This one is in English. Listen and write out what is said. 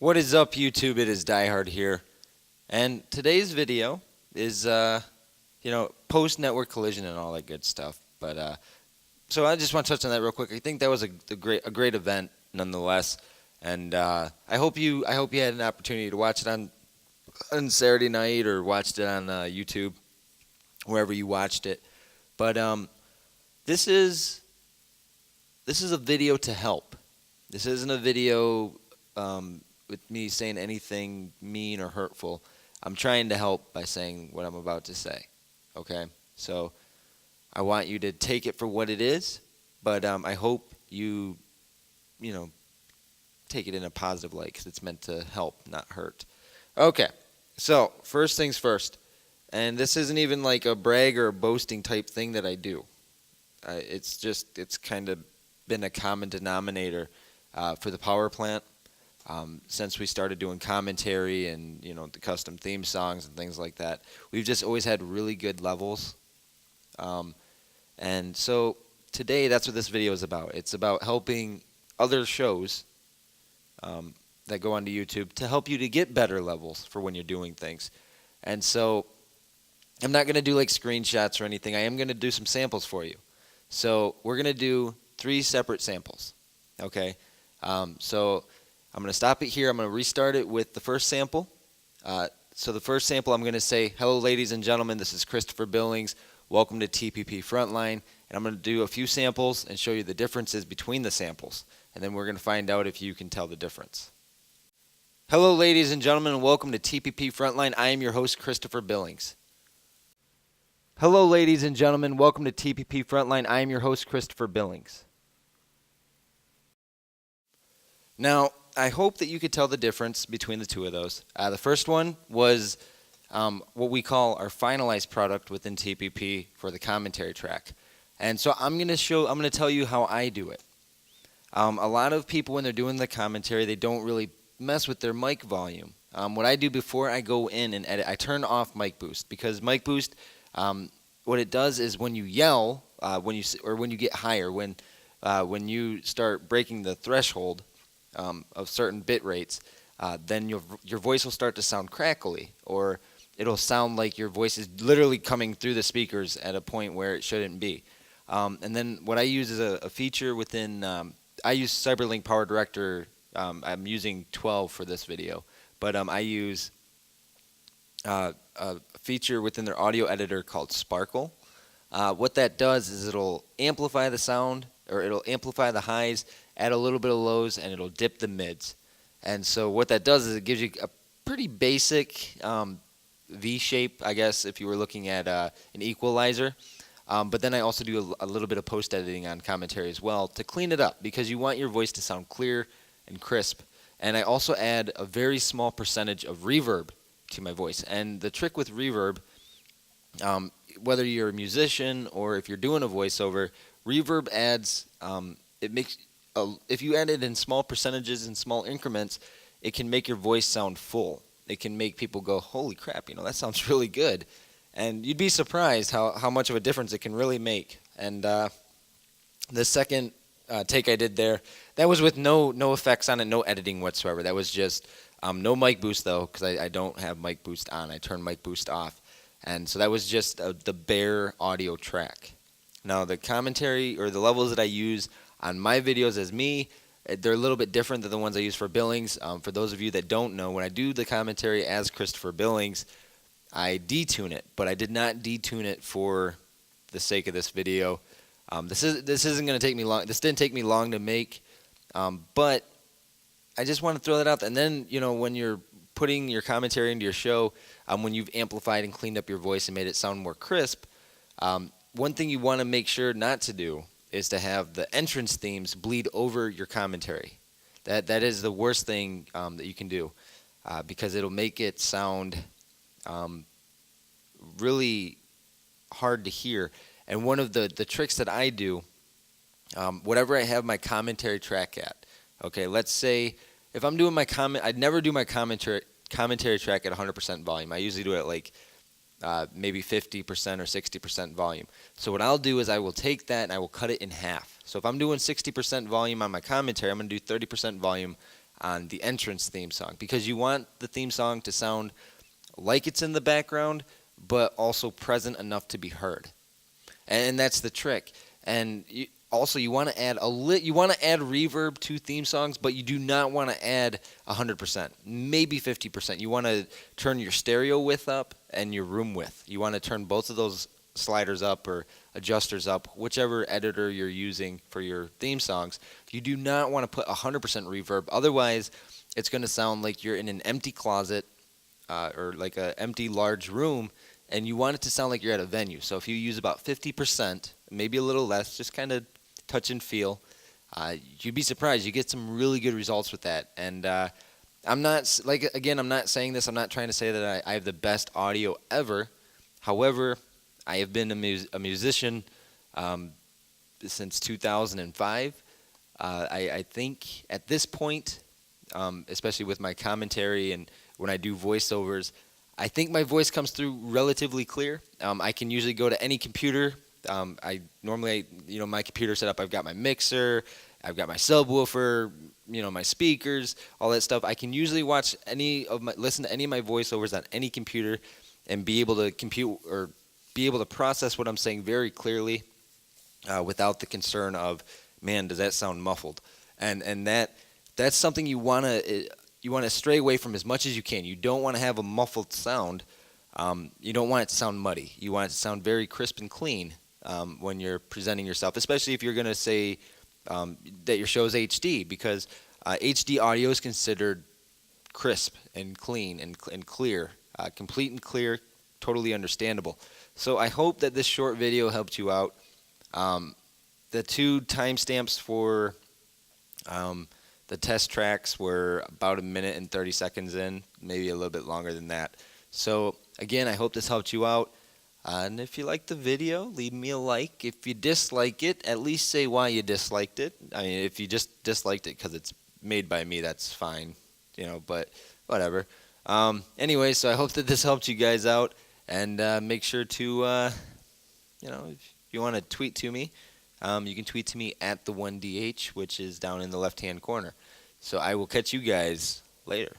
What is up, YouTube? It is Die Hard here, and today's video is, post network collision and all that good stuff. But so I just want to touch on that real quick. I think that was a great event, nonetheless, and I hope you had an opportunity to watch it on Saturday night or watched it on YouTube, wherever you watched it. But this is a video to help. This isn't a video with me saying anything mean or hurtful. I'm trying to help by saying what I'm about to say. Okay? So I want you to take it for what it is, but I hope you take it in a positive light, because it's meant to help, not hurt. Okay. So first things first. And this isn't even like a brag or a boasting type thing that I do. It's kind of been a common denominator for the power plant. Since we started doing commentary and the custom theme songs and things like that, we've just always had really good levels. And so today, that's what this video is about. It's about helping other shows that go onto YouTube to help you to get better levels for when you're doing things. And so I'm not going to do like screenshots or anything. I am going to do some samples for you. So we're going to do 3 separate samples. Okay? So I'm going to stop it here. I'm going to restart it with the first sample. So the first sample, I'm going to say, hello, ladies and gentlemen. This is Christopher Billings. Welcome to TPP Frontline. And I'm going to do a few samples and show you the differences between the samples. And then we're going to find out if you can tell the difference. Hello, ladies and gentlemen, and welcome to TPP Frontline. I am your host, Christopher Billings. Hello, ladies and gentlemen. Welcome to TPP Frontline. I am your host, Christopher Billings. Now, I hope that you could tell the difference between the two of those. The first one was what we call our finalized product within TPP for the commentary track. And so I'm going to tell you how I do it. A lot of people, when they're doing the commentary, they don't really mess with their mic volume. What I do before I go in and edit, I turn off mic boost, because mic boost, what it does is when you yell, when you get higher, when you start breaking the threshold of certain bit rates, then your voice will start to sound crackly, or it'll sound like your voice is literally coming through the speakers at a point where it shouldn't be. And then what I use is a feature within, I use CyberLink Power Director. I'm using 12 for this video, but I use a feature within their audio editor called Sparkle. What that does is it'll amplify the sound, or it'll amplify the highs, add a little bit of lows, and it'll dip the mids. And so what that does is it gives you a pretty basic V shape, I guess, if you were looking at an equalizer. But then I also do a little bit of post-editing on commentary as well to clean it up, because you want your voice to sound clear and crisp. And I also add a very small percentage of reverb to my voice. And the trick with reverb, whether you're a musician or if you're doing a voiceover, reverb adds, if you add it in small percentages and small increments, it can make your voice sound full. It can make people go, holy crap, that sounds really good. And you'd be surprised how much of a difference it can really make. And the second take I did there, that was with no effects on it, no editing whatsoever. That was just no mic boost, though, because I don't have mic boost on. I turn mic boost off. And so that was just the bare audio track. Now, the commentary or the levels that I use on my videos as me, they're a little bit different than the ones I use for Billings. For those of you that don't know, when I do the commentary as Christopher Billings, I detune it, but I did not detune it for the sake of this video. This isn't going to take me long. This didn't take me long to make, but I just want to throw that out there. And then, when you're putting your commentary into your show, when you've amplified and cleaned up your voice and made it sound more crisp, one thing you want to make sure not to do is to have the entrance themes bleed over your commentary. That is the worst thing that you can do, because it'll make it sound really hard to hear. And one of the tricks that I do, whatever I have my commentary track at, okay, let's say if I'm doing my I'd never do my commentary track at 100% volume. I usually do it at like maybe 50% or 60% volume. So what I'll do is I will take that and I will cut it in half. So if I'm doing 60% volume on my commentary, I'm going to do 30% volume on the entrance theme song, because you want the theme song to sound like it's in the background, but also present enough to be heard. And that's the trick. And also, you want to add you want to add reverb to theme songs, but you do not want to add 100%, maybe 50%. You want to turn your stereo width up and your room width. You want to turn both of those sliders up or adjusters up, whichever editor you're using for your theme songs. You do not want to put 100% reverb. Otherwise, it's going to sound like you're in an empty closet or like an empty large room, and you want it to sound like you're at a venue. So if you use about 50%, maybe a little less, just kind of touch and feel, you'd be surprised. You get some really good results with that. And I'm not saying this, I'm not trying to say that I have the best audio ever. However, I have been a musician since 2005. I think at this point, especially with my commentary and when I do voiceovers, I think my voice comes through relatively clear. I can usually go to any computer. My computer setup, I've got my mixer, I've got my subwoofer, my speakers, all that stuff. I can usually listen to any of my voiceovers on any computer and be able to compute or be able to process what I'm saying very clearly without the concern of, man, does that sound muffled? And that's something you want to stray away from as much as you can. You don't want to have a muffled sound. You don't want it to sound muddy. You want it to sound very crisp and clean when you're presenting yourself, especially if you're going to say that your show is HD, because HD audio is considered crisp and clean and clear, complete and clear, totally understandable. So I hope that this short video helped you out. The 2 timestamps for the test tracks were about 1 minute and 30 seconds in, maybe a little bit longer than that. So again, I hope this helped you out. And if you liked the video, leave me a like. If you dislike it, at least say why you disliked it. I mean, if you just disliked it because it's made by me, that's fine, but whatever. Anyway, so I hope that this helped you guys out. And make sure to, if you want to tweet to me, you can tweet to me at the 1DH, which is down in the left-hand corner. So I will catch you guys later.